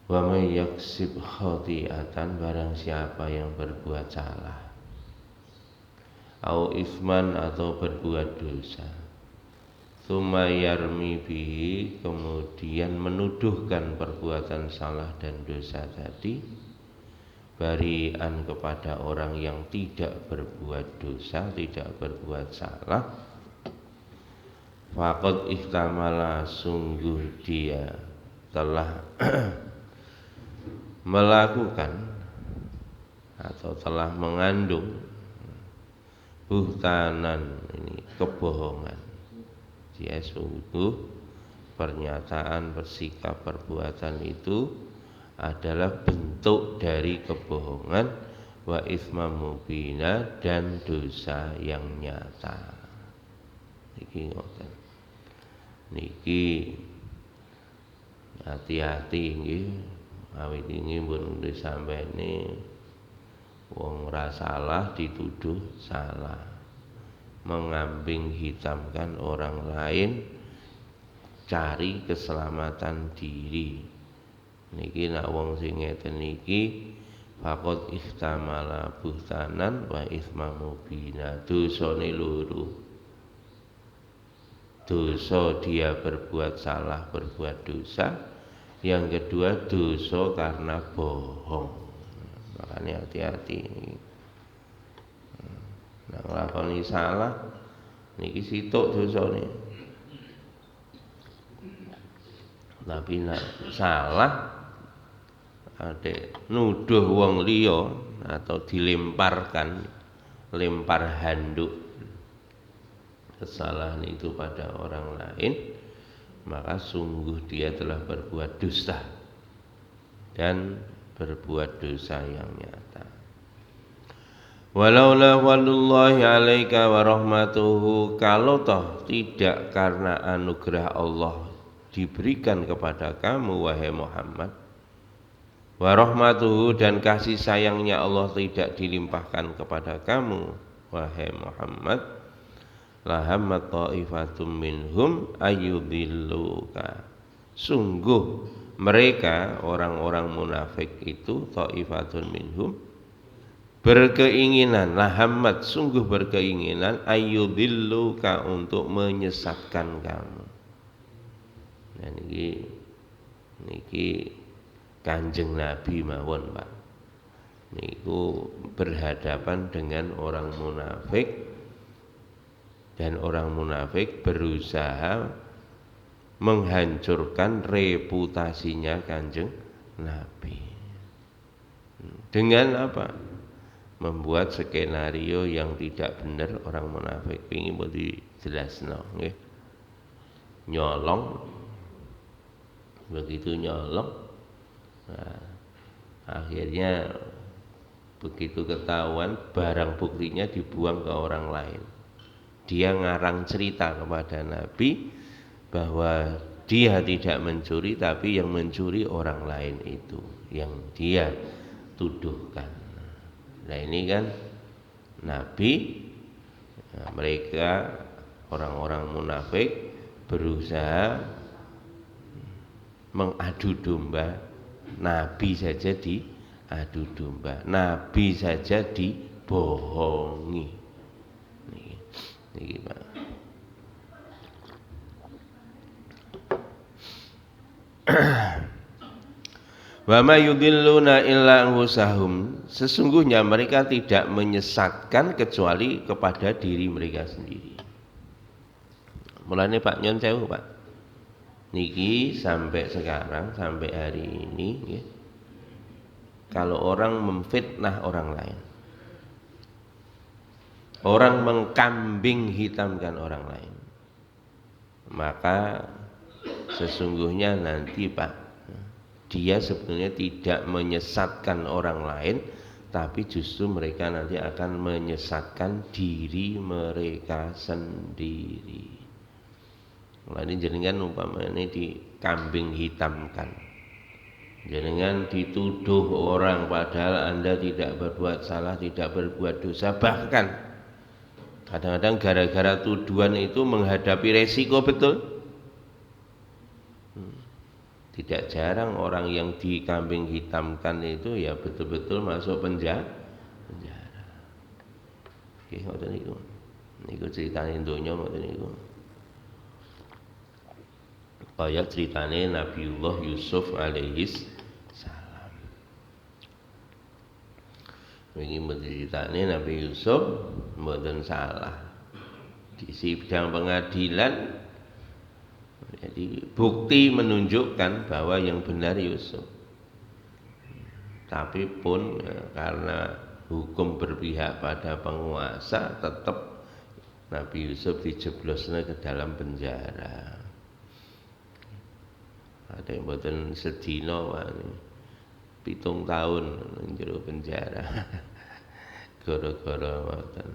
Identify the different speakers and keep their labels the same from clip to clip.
Speaker 1: Wa may yaksib khati'atan, barang siapa yang berbuat salah, au isman atau berbuat dosa, tsumma yarmi bihi, kemudian menuduhkan perbuatan salah dan dosa tadi barian kepada orang yang tidak berbuat dosa, tidak berbuat salah, faqad ihtamala, sungguh dia telah melakukan atau telah mengandung buhtanan, ini kebohongan. Dia sungguh pernyataan, bersikap, perbuatan itu adalah bentuk dari kebohongan, wa isma mubina, dan dosa yang nyata. Niki ngoten. Niki hati-hati nggih. Awit ini pun disampaikan wong ora salah dituduh salah, mengambing hitamkan orang lain, cari keselamatan diri. Niki nak wong sing ngeten niki faqad ihtamala buhtanan wa isma mubina, dosane loro. Dosa dia berbuat salah, berbuat dosa. Yang kedua dosa karena bohong. Makanya hati-hati. Nah, nglakoni salah niki situk dosane. Tapi nak salah nuduh wong liya atau dilemparkan, lempar handuk kesalahan itu pada orang lain, maka sungguh dia telah berbuat dusta dan berbuat dosa yang nyata. Walaula wallahi alaika wa rahmatuhu, kalau toh tidak karena anugerah Allah diberikan kepada kamu wahai Muhammad, wa rahmatuhu, dan kasih sayangnya Allah tidak dilimpahkan kepada kamu wahai Muhammad, lahammat ta'ifatum minhum ayyudilluka, sungguh mereka orang-orang munafik itu, ta'ifatun minhum, berkeinginan, lahammat, sungguh berkeinginan, ayyudilluka, untuk menyesatkan kamu. Nah niki Kanjeng Nabi mawon, Pak, niku berhadapan dengan orang munafik, dan orang munafik berusaha menghancurkan reputasinya Kanjeng Nabi. Dengan apa? Membuat skenario yang tidak benar. Orang munafik pingin mau dijelasno nggih. Nyolong, begitu nyolong, nah, akhirnya begitu ketahuan barang buktinya dibuang ke orang lain. Dia ngarang cerita kepada Nabi bahwa dia tidak mencuri, tapi yang mencuri orang lain itu yang dia tuduhkan. Nah ini kan Nabi, mereka orang-orang munafik berusaha mengadu domba. Nabi saja diadu domba, Nabi saja dibohongi. Niki Pak. Wa ma yudilluna illa anfusahum, sesungguhnya mereka tidak menyesatkan kecuali kepada diri mereka sendiri. Mulane Pak Nyon sewu Pak, niki sampai sekarang, sampai hari ini ya, kalau orang memfitnah orang lain, orang mengkambing hitamkan orang lain, maka sesungguhnya nanti Pak, dia sebenarnya tidak menyesatkan orang lain, tapi justru mereka nanti akan menyesatkan diri mereka sendiri. Mulane jenengan umpamane dikambing hitamkan, jenengan dituduh orang padahal Anda tidak berbuat salah, tidak berbuat dosa, bahkan kadang-kadang gara-gara tuduhan itu menghadapi resiko, betul. Tidak jarang orang yang dikambing hitamkan itu ya betul-betul masuk penjara. Nggih ngoten niku. Niku critane donya ngoten niku. Kaya critane Nabiullah Yusuf alaihis salam. Wingi critane Nabi Yusuf mboten salah. Di sidang pengadilan jadi bukti menunjukkan bahwa yang benar Yusuf. Tapi pun karena hukum berpihak pada penguasa, tetap Nabi Yusuf dijeblosnya ke dalam penjara. Ada yang mboten sedina Pak, 7 tahun njero penjara. Gara-gara mboten.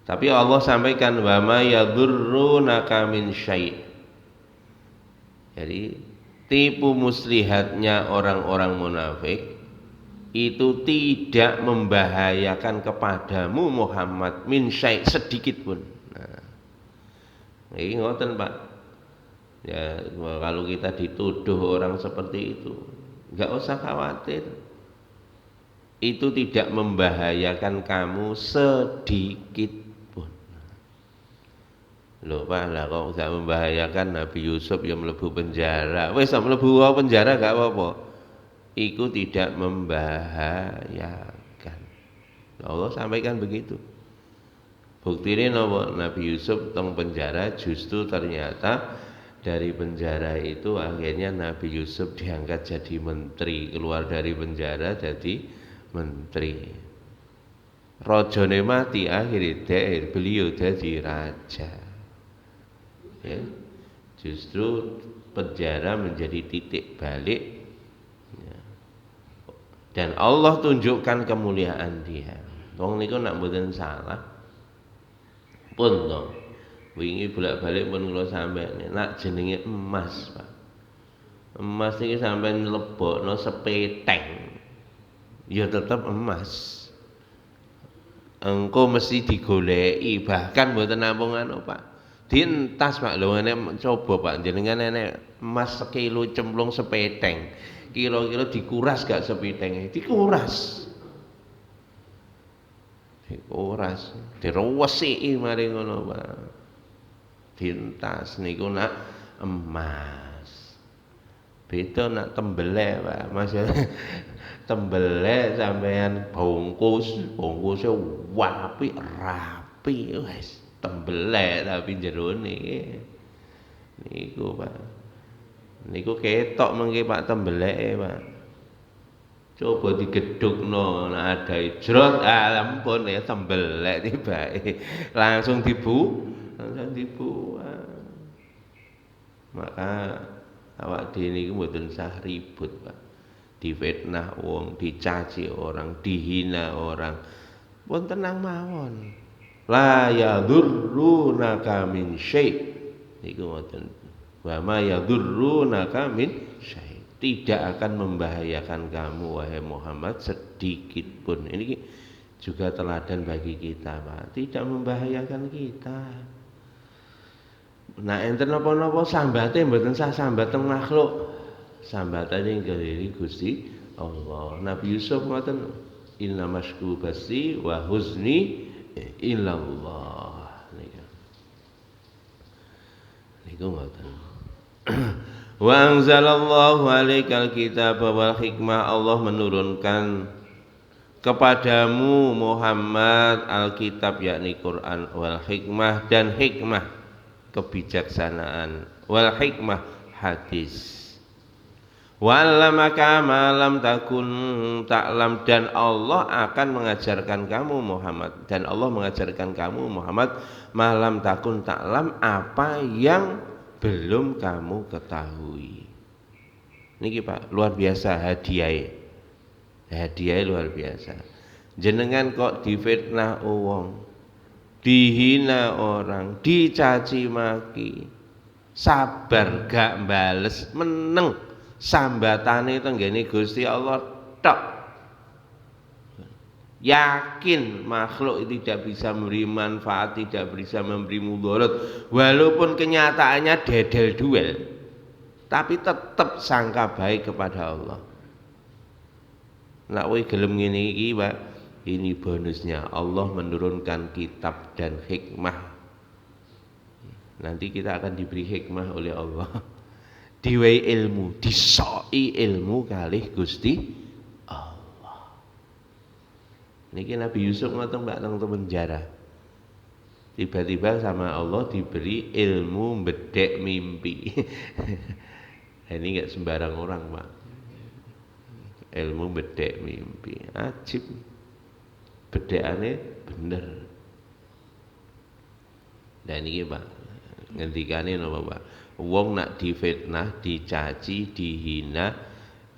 Speaker 1: Tapi Allah sampaikan wa ma yadurrunaka min syai'. Jadi tipu muslihatnya orang-orang munafik itu tidak membahayakan kepadamu Muhammad min syai' sedikit pun. Nah, ini ngoten Pak. Ya kalau kita dituduh orang seperti itu, nggak usah khawatir. Itu tidak membahayakan kamu sedikit. Lho Pak, lah kok gak membahayakan Nabi Yusuf yang mlebu penjara. Wis mlebu penjara gak apa-apa. Iku tidak membahayakan. Allah sampaikan begitu. Buktinya napa? Nabi Yusuf teng penjara justru ternyata dari penjara itu akhirnya Nabi Yusuf diangkat jadi menteri, keluar dari penjara jadi menteri. Rajane mati akhirnya beliau jadi raja. Ya, justru penjara menjadi titik balik ya. Dan Allah tunjukkan kemuliaan dia. Wong niku nak mboten salah pun to. Wingi bolak-balik pun kula sampeyan nak jenenge emas, Pak. Emas iki sampeyan lebokno sepeteng. Ya tetep emas. Engko mesti digoleki, bahkan mboten nampungan Pak. Dientas Pak, lho ngene coba Pak jenengan enek emas sekilo cemplung sepeteng. Kira-kira dikuras gak sepetenge? Dikuras. Dikuras, diresiki mari ngono Pak. Dientas niku nak emas. Beda nak tembelek Pak. Mas tembelek sampean bungkusnya apik rapi wis. Tembelek tapi jerone niku Pak. Niku ketok mengke Pak tembeleke Pak. Coba digedhukno nek ada jrot ampun ya tembelek tibake. Langsung dibuang. Maka awak dhewe niku mboten usah ribut Pak. Difitnah wong, dicaci orang, dihina orang. Pun tenang mawon. La yadurrunaka min syai'. Niku ngoten. Wa ma yadurrunaka min syai'. Tidak akan membahayakan kamu wahai Muhammad sedikit pun. Ini juga teladan bagi kita, Pak. Tidak membahayakan kita. Nah, enten napa-napa sambate mboten sah sambat teng makhluk. Sambatane nggih Gusti Allah. Nabi Yusuf ngoten, inna masku basi wa huzni illallah. Niku ngoten. Wa anzalallahu alaikal kitaba wal hikmah. Allah menurunkan kepadamu Muhammad Alkitab yakni Quran, wal hikmah dan hikmah kebijaksanaan, wal hikmah hadis. Wa'allamaka ma lam takun ta'lam, dan Allah akan mengajarkan kamu Muhammad, dan Allah mengajarkan kamu Muhammad ma lam takun ta'lam, apa yang belum kamu ketahui. Niki Pak, luar biasa hadiah. Hadiah luar biasa. Jenengan kok difitnah wong, dihina orang, dicaci maki, sabar gak bales, meneng sambatane tenggene Gusti Allah tok. Yakin makhluk tidak bisa memberi manfaat, tidak bisa memberi mudarat, walaupun kenyataannya dedel duel. tapi tetap sangka baik kepada Allah. Nak kowe gelem ngene iki, Pak, ini bonusnya. Allah menurunkan kitab dan hikmah. Nanti kita akan diberi hikmah oleh Allah. Diwei ilmu, disoi ilmu kalih Gusti Allah. Niki Nabi Yusuf ngoten Mbak teng penjara. Tiba-tiba sama Allah diberi ilmu bedek mimpi. Ini enggak sembarang orang, Pak. Ilmu bedek mimpi, ajib. Bedekane bener. Dan ini Pak, ngendikane napa Pak? Wong nak difitnah, dicaci, dihina,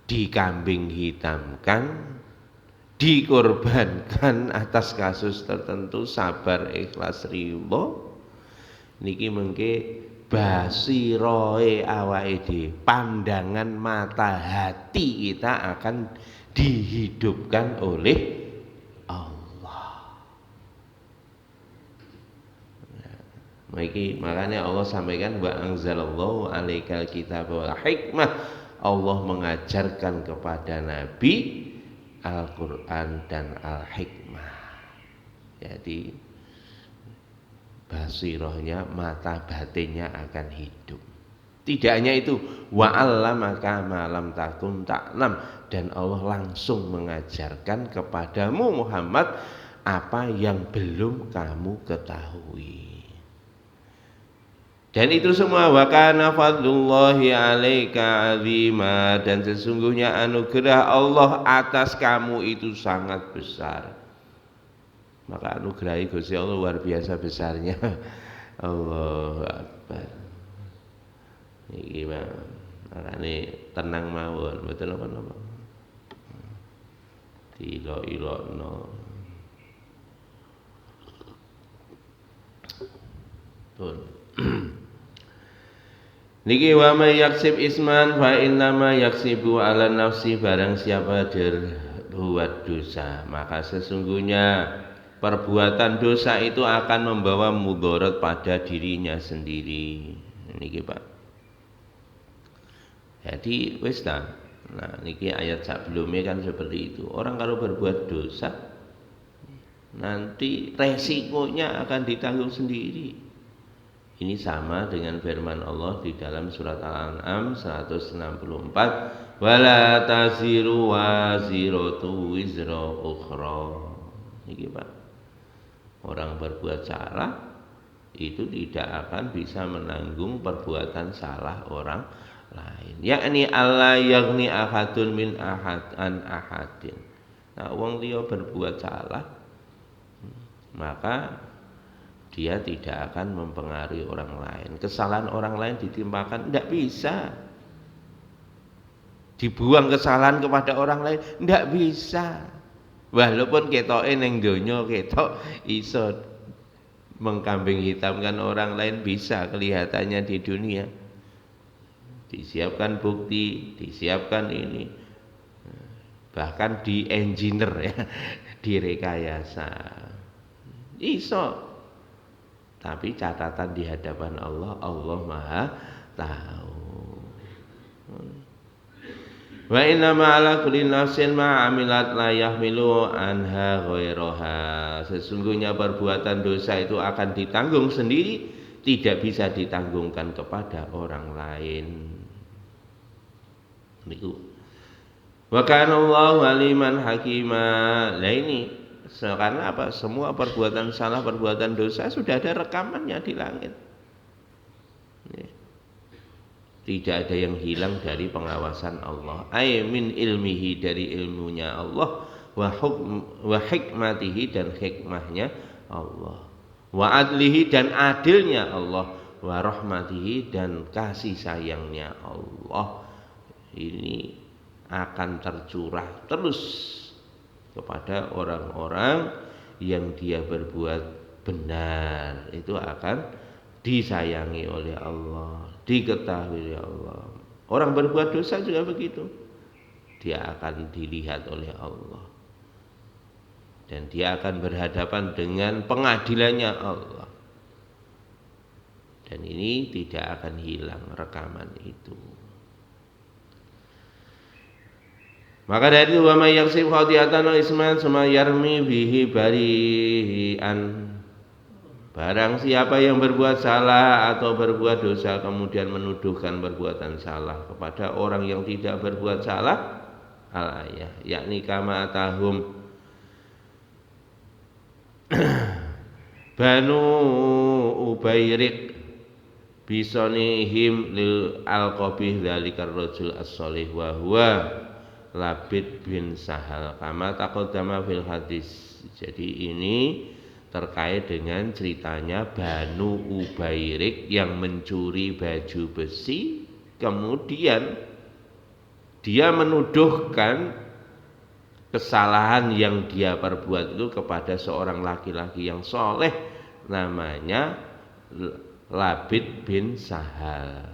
Speaker 1: dikambing hitamkan, dikorbankan atas kasus tertentu, sabar ikhlas ridho, niki mengke basiroe awake dhewe, pandangan mata hati kita akan dihidupkan oleh Allah. Makanya Allah sampaikan wa anzalallahu alaikal kitab wal hikmah. Allah mengajarkan kepada Nabi Al-Quran dan Al-Hikmah. Jadi basirohnya, mata batinnya akan hidup. Tidak hanya itu, wa'allamaka ma lam takun ta'lam, dan Allah langsung mengajarkan kepadamu Muhammad apa yang belum kamu ketahui. Dan itu semua wa kana fadlullahi 'alaika 'azima, dan sesungguhnya anugerah Allah atas kamu itu sangat besar. Maka anugerah Gusti Allah luar biasa besarnya. Allahu Akbar. Iki makane tenang mawon, mboten napa-napa. Dilo-ilokno. Pun. Niki wa may yaksib isman fa innama yaksibu ala nafsi, barang siapa berbuat dosa maka sesungguhnya perbuatan dosa itu akan membawa mudarat pada dirinya sendiri. Niki Pak. Jadi wis ta. Nah, niki ayat sebelumnya kan seperti itu. Orang kalau berbuat dosa nanti resikonya akan ditanggung sendiri. Ini sama dengan firman Allah di dalam surat Al-An'am 164, wala taziru waziratu wizra ukhra. Niki Pak. Orang berbuat salah itu tidak akan bisa menanggung perbuatan salah orang lain. Yakni Allah yaghni ahadun min ahad an ahadin. Nah, wong liya berbuat salah, maka dia tidak akan mempengaruhi orang lain. Kesalahan orang lain ditimpakan, tidak bisa. Dibuang kesalahan kepada orang lain, tidak bisa. Walaupun ketoke ning donya ketok iso mengkambing hitamkan orang lain, bisa kelihatannya di dunia. Disiapkan bukti, disiapkan ini. Bahkan di engineer ya, direkayasa. Iso. Tapi catatan di hadapan Allah, Allah Maha tahu. Wa inna ma'ala kulli nafsin ma 'amilat la yahmilu anha ghairaha. Sesungguhnya perbuatan dosa itu akan ditanggung sendiri, tidak bisa ditanggungkan kepada orang lain. Niku. Wa kana Allahu aliman hakima. Lah ini karena apa? Semua perbuatan salah, perbuatan dosa sudah ada rekamannya di langit. Tidak ada yang hilang dari pengawasan Allah. Ay min ilmihi, dari ilmunya Allah, wa hikmatihi, dan hikmahnya Allah, wa adlihi, dan adilnya Allah, wa rahmatihi, dan kasih sayangnya Allah. Ini akan tercurah terus kepada orang-orang yang dia berbuat benar, itu akan disayangi oleh Allah, diketahui oleh Allah. Orang berbuat dosa juga begitu, dia akan dilihat oleh Allah dan dia akan berhadapan dengan pengadilannya Allah, dan ini tidak akan hilang rekaman itu. Maka dari itu wa may yaksib khati'atan aw isman summa yarmi bihi bari'an. Barang siapa yang berbuat salah atau berbuat dosa kemudian menuduhkan perbuatan salah kepada orang yang tidak berbuat salah, al-ayah, yakni kama atahum Banu Ubairik bisonihim lil alqabih dzalikar rajul as-shalih wa huwa Labid bin Sahal kama taqaddama fil hadis. Jadi ini terkait dengan ceritanya Banu Ubairik yang mencuri baju besi, kemudian dia menuduhkan kesalahan yang dia perbuat itu kepada seorang laki-laki yang soleh namanya Labid bin Sahal.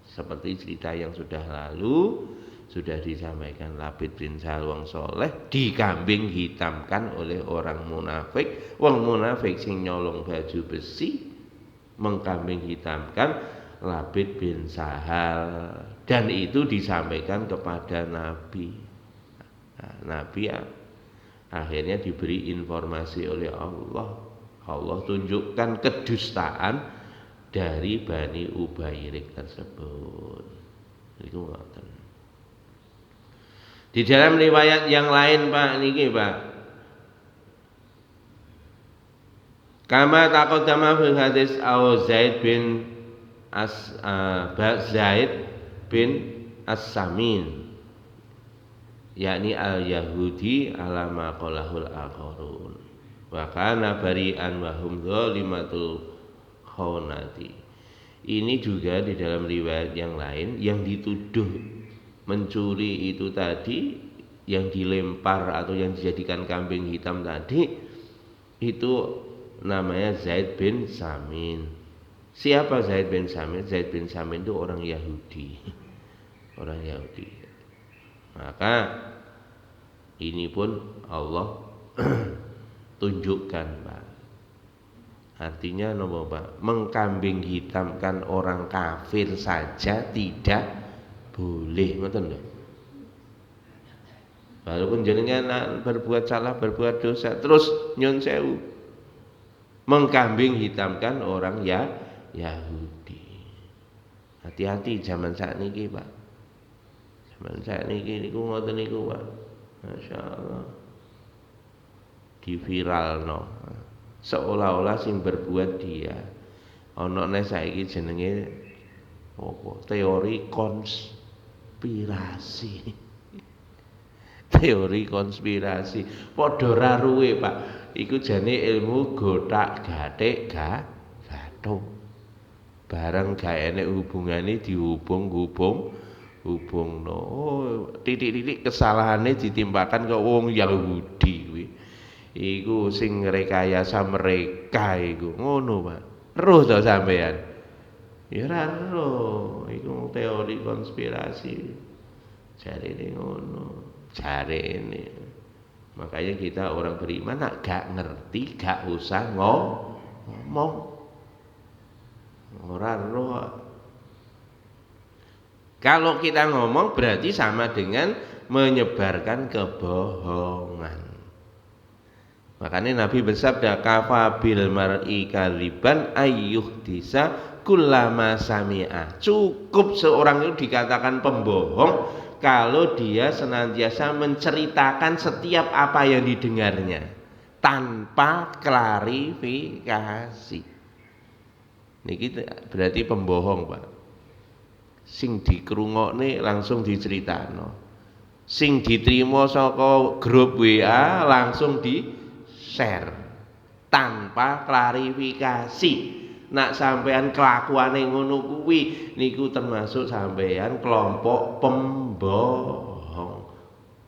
Speaker 1: Seperti cerita yang sudah lalu sudah disampaikan, Labid bin Sahal wong soleh dikambing hitamkan oleh orang munafik. Wong munafik sing nyolong baju besi mengkambing hitamkan Labid bin Sahal, dan itu disampaikan kepada Nabi. Nah, Nabi akhirnya diberi informasi oleh Allah. Allah tunjukkan kedustaan dari Bani Ubairik tersebut. Itu ngoten. Di dalam riwayat yang lain Pak niki Pak, kama taqaddama fil hadis Zaid bin As-Samin, yakni al-Yahudi alama qalahul akharun wa kana bari'an wa hum zalimatul khonati. Ini juga di dalam riwayat yang lain, yang dituduh mencuri itu tadi, yang dilempar atau yang dijadikan kambing hitam tadi, itu namanya Zaid bin Samin. Siapa Zaid bin Samin? Zaid bin Samin itu orang Yahudi. Orang Yahudi. Maka ini pun Allah tunjukkan Pak. Artinya nopo Pak? Mengkambing hitamkan orang kafir saja tidak boleh, ngoten lho. Walaupun jenengan berbuat salah, berbuat dosa, terus nyun sewu mengkambing hitamkan orang Yahudi. Hati-hati zaman saat niki Pak. Zaman saat niki niku ngoten niku Pak. Masyaallah. Diviralno. Seolah-olah sing berbuat dia. Ana nek saiki jenenge apa? Teori konspirasi. Teori konspirasi. Padha raruwe, Pak. Iku jane ilmu gotak-gatik gathuk. Barang gak enek hubungane dihubung-hubungno. Titik-titik kesalahane ditimpakan ke wong Yahudi kuwi. Iku sing rekayasa mereka iku ngono, Pak. Roh to sampean? Ya ora roh, iku teori konspirasi. Jarene ngono, jarene. Makanya kita orang beriman nak gak ngerti gak usah ngomong. Ora roh. Kalau kita ngomong berarti sama dengan menyebarkan kebohongan. Makanya Nabi bersabda, kafa bil mar'i kaliban ayyuh disa kullama sami'a. Cukup seorang itu dikatakan pembohong kalau dia senantiasa menceritakan setiap apa yang didengarnya tanpa klarifikasi. Niki berarti pembohong, Pak. Sing dikrungokne langsung diceritakno. Sing diterima saka grup WA langsung di share tanpa klarifikasi. Nak sampean kelakuane ngono kuwi niku termasuk sampean kelompok pembohong.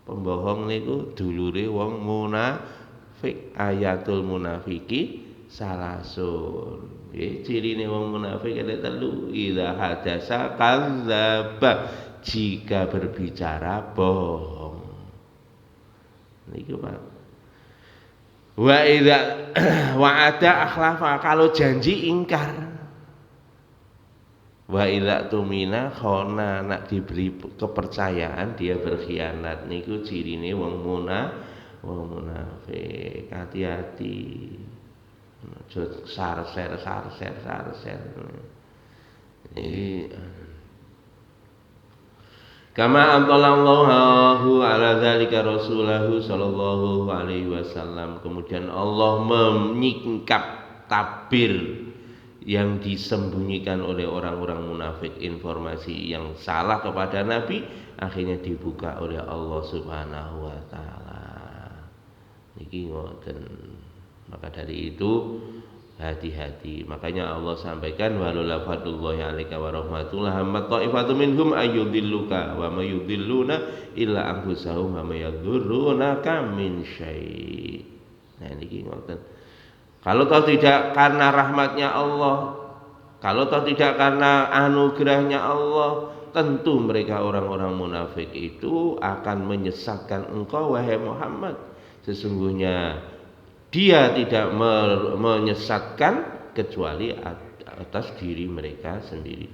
Speaker 1: Pembohong niku dulure wong munafik. Ayatul munafiki salasun. Nggih, cirine wong munafik ada telu. Idza hadasa kadzdzaba, jika berbicara bohong. Niku Pak. Wa idza wa'ada akhlafa, kalau janji ingkar. Wa idza tumina khona, nak diberi kepercayaan dia berkhianat. Niku cirine wong munafik. Hati-hati. Aja sarser. Kama anzalallahu ala dzalika rasulahu sallallahu alaihi wasallam. Kemudian Allah menyingkap tabir yang disembunyikan oleh orang-orang munafik, informasi yang salah kepada Nabi akhirnya dibuka oleh Allah Subhanahu wa taala. Niki ngoten. Maka dari itu hati-hati. Makanya Allah sampaikan walaula fadlullahi 'alaika wa rahmatuhu hammat ta'ifatu minhum ayyudilluka wa may yudilluna illa anfusahum wa may yadurrunaka min syai'. Nah niki ngoten. Kalau toh tidak karena rahmatnya Allah, kalau toh tidak karena anugerahnya Allah, tentu mereka orang-orang munafik itu akan menyesatkan engkau wahai Muhammad. Sesungguhnya dia tidak menyesatkan kecuali atas diri mereka sendiri.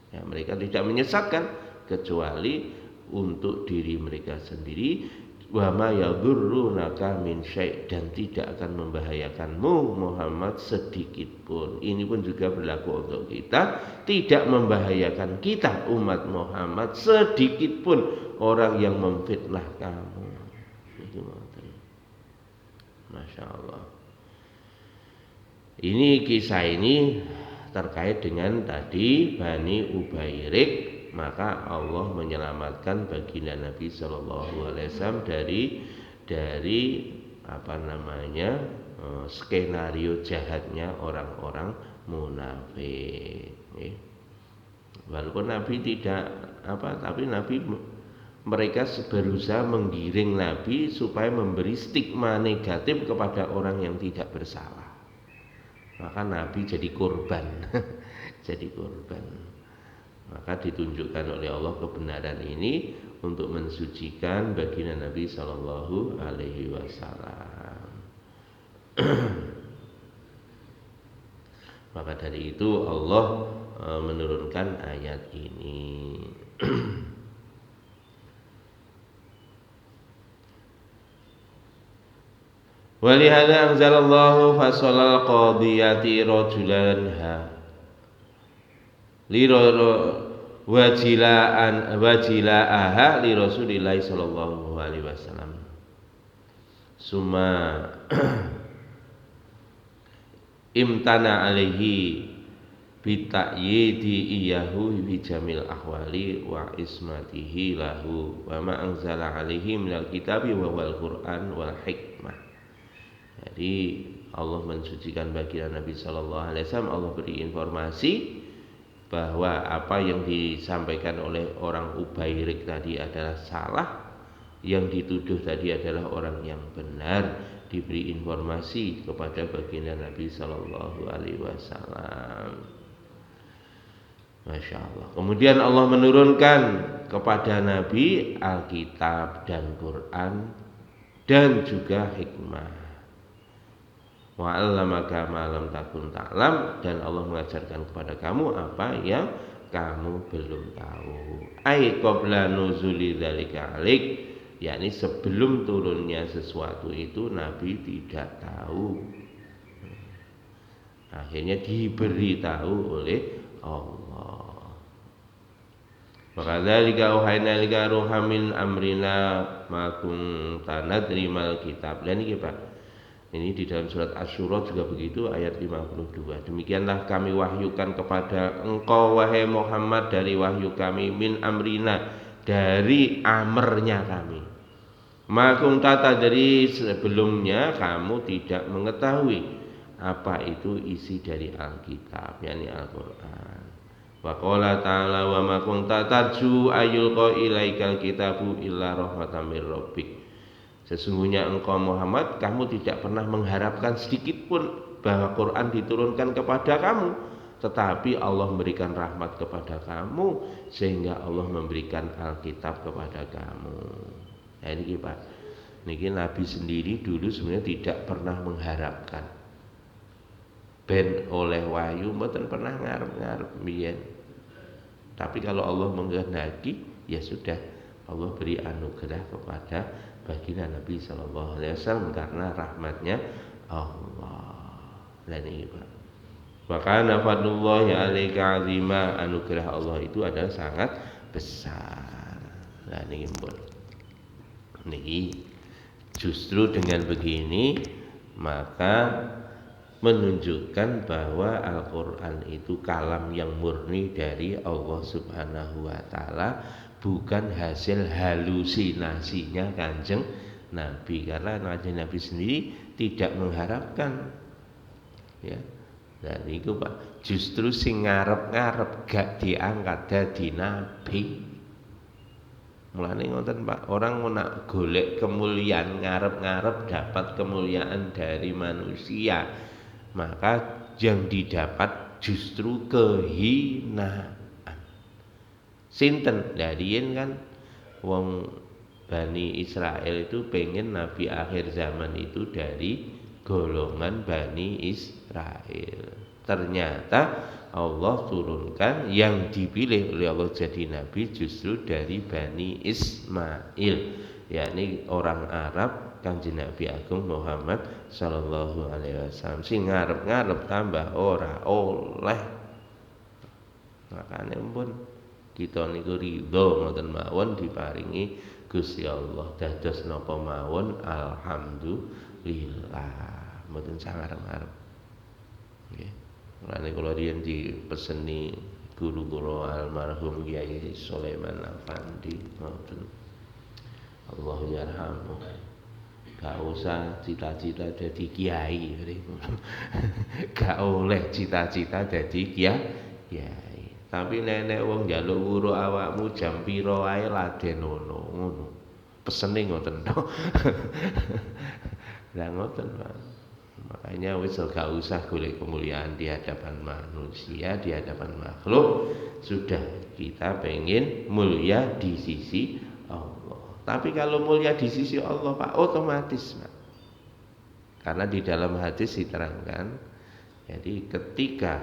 Speaker 1: Ya, mereka tidak menyesatkan kecuali untuk diri mereka sendiri. Wa ma yadurrunaka min syai', dan tidak akan membahayakanmu Muhammad sedikit pun. Ini pun juga berlaku untuk kita, tidak membahayakan kita umat Muhammad sedikit pun orang yang memfitnah kamu. Masya Allah. Ini kisah ini terkait dengan tadi Bani Ubairik. Maka Allah menyelamatkan baginda Nabi Shallallahu Alaihi Wasallam dari apa namanya skenario jahatnya orang-orang munafik. Walaupun Nabi tidak tapi Nabi mereka berusaha menggiring Nabi supaya memberi stigma negatif kepada orang yang tidak bersalah. Maka Nabi jadi korban, jadi korban. Maka ditunjukkan oleh Allah kebenaran ini untuk mensucikan baginda Nabi Sallallahu Alaihi Wasallam. Maka dari itu Allah menurunkan ayat ini. Walihada anzalallahu fasolal qadiyati rajulanha wajilaaha li Rasulillah sallallahu alaihi wasallam. Summa imtana alaihi bita'yidi iyahu bi jamil ahwali wa ismatihi lahu wa ma anzala alaihi minal kitabi wa wal Qur'an wal hikmah. Jadi Allah mensucikan baginda Nabi sallallahu alaihi wasallam. Allah beri informasi bahwa apa yang disampaikan oleh orang Ubairik tadi adalah salah, yang dituduh tadi adalah orang yang benar, diberi informasi kepada baginda Nabi Sallallahu Alaihi Wasallam. Masya Allah. Kemudian Allah menurunkan kepada Nabi Alkitab dan Quran dan juga hikmah. Wa 'allamaka ma lam takun ta'lam, dan Allah mengajarkan kepada kamu apa yang kamu belum tahu. Ai qabla nuzuli dzalika 'alaik, yakni sebelum turunnya sesuatu itu Nabi tidak tahu. Akhirnya diberitahu oleh Allah. Maka dzalika auhayna lika ruham min amrina ma kunta nadri mal kitab. Dan ini Pak, ini di dalam surat Asy-Syura juga begitu, ayat 52. Demikianlah kami wahyukan kepada engkau wahai Muhammad dari wahyu kami, min amrina, dari amernya kami. Makum tata, dari sebelumnya kamu tidak mengetahui apa itu isi dari Alkitab, yakni Al-Qur'an. Wa qala ta'ala wa ma kunta tarju ayyulqa ilaikal kitabu illa rahmatan mir rabbik. Sesungguhnya engkau Muhammad, kamu tidak pernah mengharapkan sedikit pun bahwa Quran diturunkan kepada kamu, tetapi Allah memberikan rahmat kepada kamu sehingga Allah memberikan Alkitab kepada kamu. Nah ini Pak, ini Nabi sendiri dulu sebenarnya tidak pernah mengharapkan ben oleh wahyu, mboten pernah ngarep-ngarep biyen. Tapi kalau Allah menghendaki, ya sudah, Allah beri anugerah kepada baginda Nabi Sallallahu Alaihi Wasallam karena rahmatnya Allah. Dan ini Pak. Maka fadlullahi alaika azima, anugerah Allah itu adalah sangat besar. Nah ini pun. Niki justru dengan begini maka menunjukkan bahwa Al-Quran itu kalam yang murni dari Allah Subhanahu wa Ta'ala, bukan hasil halusinasinya Kanjeng Nabi, karena Kanjeng Nabi sendiri tidak mengharapkan, ya. Dan itu Pak, justru sing ngarep-ngarep gak diangkat dadi nabi. Mulane ngoten Pak, orang nak golek kemuliaan, ngarep-ngarep dapat kemuliaan dari manusia, maka yang didapat justru kehinaan. Sinten dadiin kan wong Bani Israel itu pengen Nabi akhir zaman itu dari golongan Bani Israel. Ternyata Allah turunkan yang dipilih oleh Allah jadi nabi justru dari Bani Ismail, yakni orang Arab, Kanjeng Nabi Agung Muhammad sallallahu alaihi wasallam. Sing ngarep-ngarep tambah ora oleh. Makane pun kita niku ridho ngoten mawon diparingi Gusti Allah dados napa mawon alhamdulillah, mboten sangarep-arep. Nggih. Mulane kula riyen dipeseni guru kula almarhum Kiai Sulaiman Afandi ngoten. Allah yarhamu. Gak usah cita-cita jadi kiai. Gak oleh cita-cita jadi kiai. Tapi nenek wong njaluk wuru awakmu jam pira wae ladenono ngono. Pesene ngoten to. Lah ngoten, Pak. Makanya wis gak usah golek kemuliaan di hadapan manusia, di hadapan makhluk. Sudah, kita pengen mulia di sisi Allah. Tapi kalau mulia di sisi Allah Pak, otomatis Pak. Karena di dalam hadis diterangkan, jadi ketika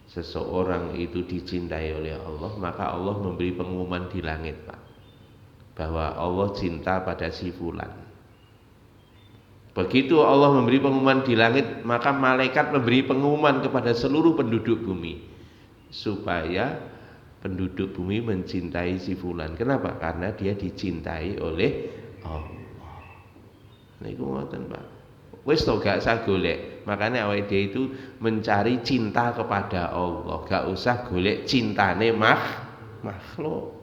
Speaker 1: seseorang itu dicintai oleh Allah, maka Allah memberi pengumuman di langit Pak, bahwa Allah cinta pada si fulan. Begitu Allah memberi pengumuman di langit, maka malaikat memberi pengumuman kepada seluruh penduduk bumi supaya penduduk bumi mencintai si fulan. Kenapa? Karena dia dicintai oleh Allah. Niku ngoten, Pak. Wis to gak usah golek. Makanya awake dhewe itu mencari cinta kepada Allah, gak usah golek cintane makhluk.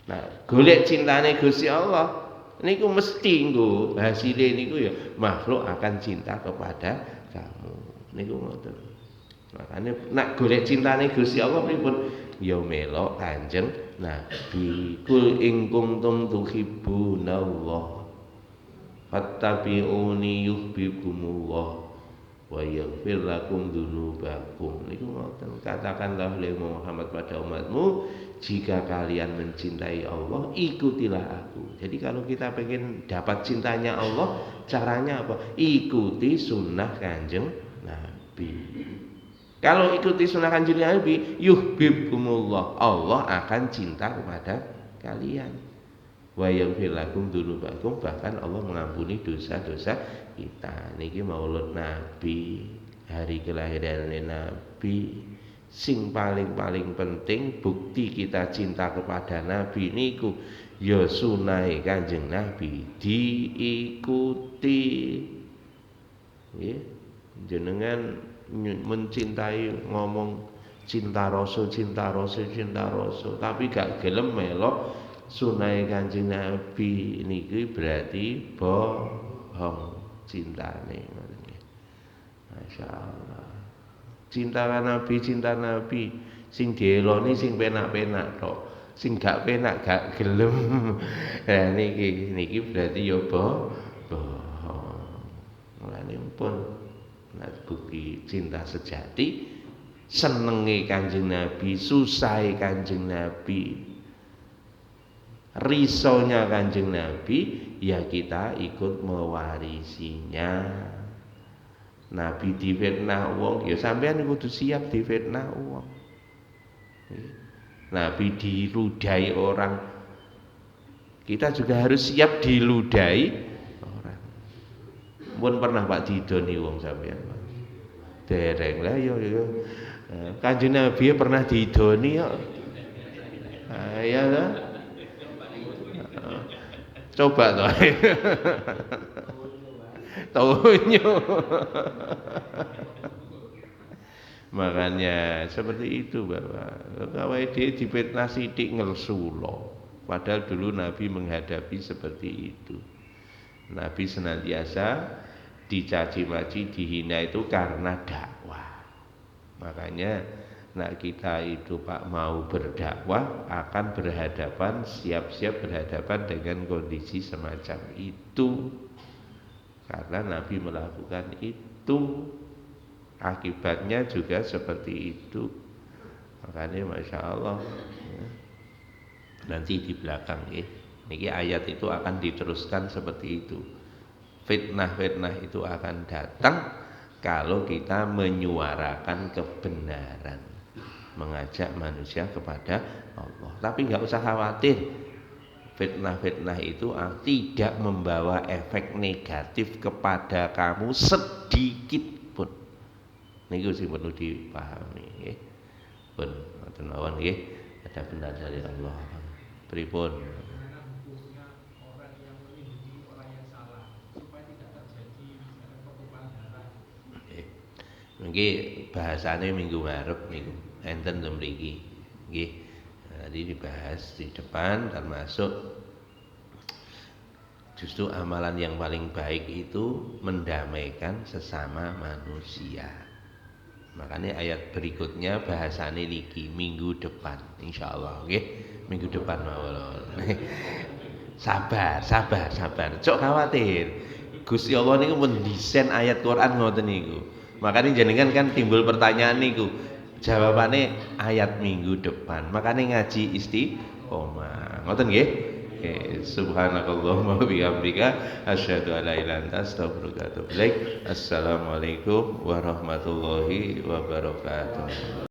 Speaker 1: Nah, golek cintane Gusti Allah niku mesti nggo hasile niku ya makhluk akan cinta kepada kamu. Niku ngoten. Makanya nak golek cintane Gusti Allah pripun? Ya melok Kanjeng Nabi. Kul in kuntum tuhibbunallah fattabi'uni yuhibbukumullah wa yaghfir lakum dzunubakum. Niku ngoten. Katakanlah oleh Muhammad pada umatmu, jika kalian mencintai Allah, ikutilah aku. Jadi kalau kita pengen dapat cintanya Allah, caranya apa? Ikuti sunnah Kanjeng Nabi. Kalau ikuti sunnah Kanjeng Nabi, yuhibbukumullah, Allah akan cinta kepada kalian. Wa yaghfir lakum dzunubakum, bahkan Allah mengampuni dosa-dosa kita. Niki Maulud Nabi, hari kelahiran Nabi. Sing paling penting bukti kita cinta kepada Nabi niku ya sunai Kanjeng Nabi diikuti. Ya, jenengan mencintai ngomong cinta Rasul, tapi gak gelem melok sunai Kanjeng Nabi niki berarti bohong cintane. Masya Allah. Cinta Nabi sing dieloni sing penak-penak tok, sing gak penak gak gelem. Nah niki berarti ya bohong. Mulane pun bukti cinta sejati, senenge Kanjeng Nabi, susahe Kanjeng Nabi, risonya Kanjeng Nabi, ya kita ikut mewarisinya. Nabi difitnah wong, ya sampean kudu siap difitnah wong. Nabi diludahi orang, kita juga harus siap diludahi orang. Pun pernah Pak didoni wong sampean Pak? Dereng lah yo. Kanjeng Nabi pernah didoni kok. Ya lah. Coba toh. Tahunya. Makanya seperti itu Bapak. Kawai dia dipitnah sithik ngelsulo. Padahal dulu Nabi menghadapi seperti itu. Nabi senantiasa dicaci maki, dihina itu karena dakwah. Makanya nak kita itu Pak mau berdakwah akan berhadapan, siap-siap berhadapan dengan kondisi semacam itu. Karena Nabi melakukan itu, akibatnya juga seperti itu. Makanya Masya Allah, nanti di belakang ini ayat itu akan diteruskan seperti itu. Fitnah-fitnah itu akan datang kalau kita menyuarakan kebenaran, mengajak manusia kepada Allah. Tapi nggak usah khawatir, fitnah-fitnah itu tidak membawa efek negatif kepada kamu sedikit pun. Niku sing perlu dipahami nggih. Pun wonten mawon nggih, ada benar dari Allah. Pripun? Nggih, bahasane minggu ngarep niku enten ten mriki. Nggih. Tadi dibahas di depan, termasuk justru amalan yang paling baik itu mendamaikan sesama manusia. Makanya ayat berikutnya bahasane niki minggu depan insyaallah nggih. Minggu depan mawon. Sabar. Cok khawatir. Gusti Allah niku mendesain ayat Quran ngoten niku. Makanya jenengan kan timbul pertanyaan niku. Jawabannya ayat minggu depan. Makanya ngaji istiqomah. Ngoten nggih? Subhanakallahumma wa bihamdika asyhadu an la ilaha illa anta astaghfiruka wa atubu ilaik. Assalamualaikum warahmatullahi wabarakatuh.